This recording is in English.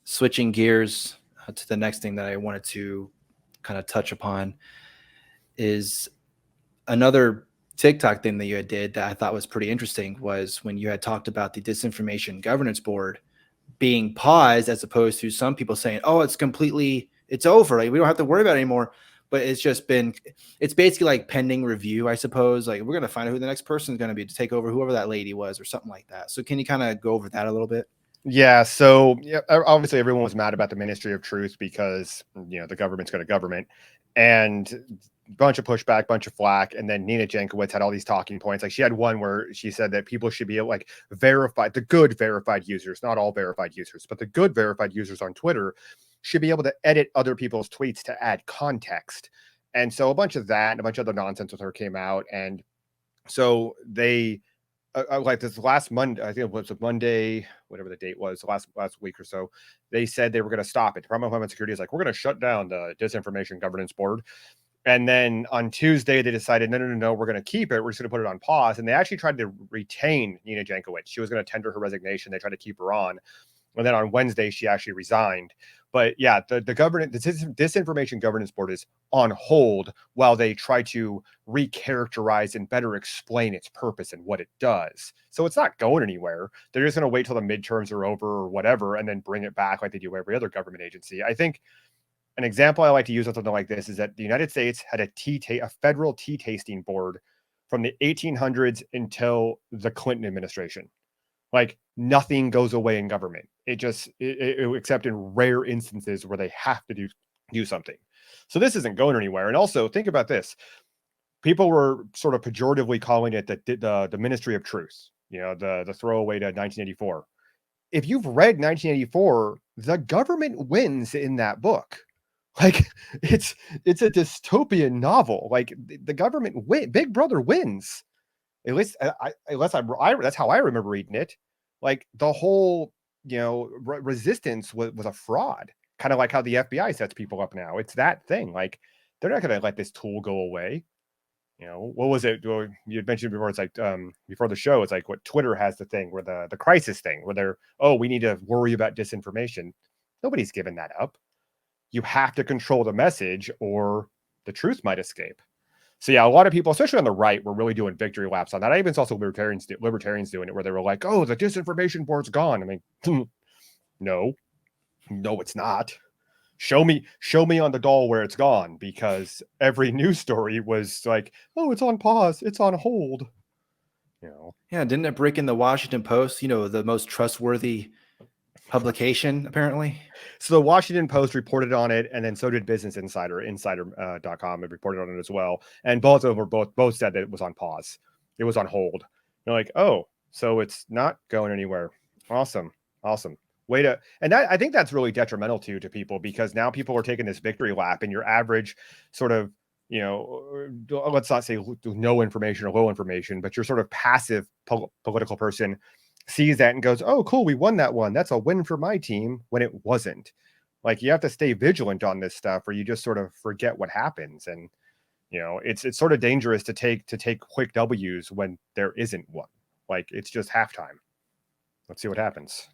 Switching gears to the next thing that I wanted to kind of touch upon is another TikTok thing that you had did that I thought was pretty interesting was when you had talked about the Disinformation Governance Board being paused as opposed to some people saying, oh, it's over. Like, we don't have to worry about it anymore. But it's basically like pending review, I suppose. Like, we're going to find out who the next person is going to be to take over whoever that lady was or something like that. So can you kind of go over that a little bit? Yeah. So obviously everyone was mad about the Ministry of Truth because, the government's going to government, and bunch of pushback, bunch of flack. And then Nina Jankowicz had all these talking points. Like, she had one where she said that people should be able, like, the good verified users, not all verified users, but the good verified users on Twitter should be able to edit other people's tweets to add context. And so a bunch of that and a bunch of other nonsense with her came out. And so they, like this last Monday, I think it was a Monday, whatever the date was, last week or so, they said they were going to stop it. Department of Homeland Security is like, we're going to shut down the Disinformation Governance Board. And then on Tuesday, they decided, no, we're going to keep it. We're just going to put it on pause. And they actually tried to retain Nina Jankowicz. She was going to tender her resignation. They tried to keep her on. And then on Wednesday, she actually resigned. But yeah, the Disinformation Governance Board is on hold while they try to recharacterize and better explain its purpose and what it does. So it's not going anywhere. They're just going to wait till the midterms are over or whatever, and then bring it back like they do every other government agency. I think an example I like to use of something like this is that the United States had a federal tea tasting board from the 1800s until the Clinton administration. Like, nothing goes away in government. Except in rare instances where they have to do something. So this isn't going anywhere. And also, think about this. People were sort of pejoratively calling it the Ministry of Truth, the throwaway to 1984. If you've read 1984, the government wins in that book. Like, it's a dystopian novel. Like, the government Big Brother wins. At least that's how I remember reading it. Like, the whole resistance was a fraud, kind of like how the FBI sets people up now. It's that thing. Like, they're not going to let this tool go away. What was it you had mentioned before? It's like before the show, it's like what Twitter has the thing where the crisis thing where we need to worry about disinformation. Nobody's given that up. You have to control the message or the truth might escape. So yeah, a lot of people, especially on the right, were really doing victory laps on that. I even saw some libertarians doing it where they were like, oh, the Disinformation Board's gone. I mean, no, it's not. Show me on the doll where it's gone, because every news story was like, oh, it's on pause, it's on hold. Yeah, didn't it break in the Washington Post, the most trustworthy publication, apparently? So the Washington Post reported on it, and then so did Business Insider, insider.com, had reported on it as well. And both of them both said that it was on pause. It was on hold. They're like, oh, so it's not going anywhere. Awesome. And I think that's really detrimental to people, because now people are taking this victory lap, and your average sort of, let's not say no information or low information, but your sort of passive political person sees that and goes, oh, cool, we won that one. That's a win for my team, when it wasn't. Like, you have to stay vigilant on this stuff, or you just sort of forget what happens. And, it's sort of dangerous to take quick W's when there isn't one. Like, it's just halftime. Let's see what happens.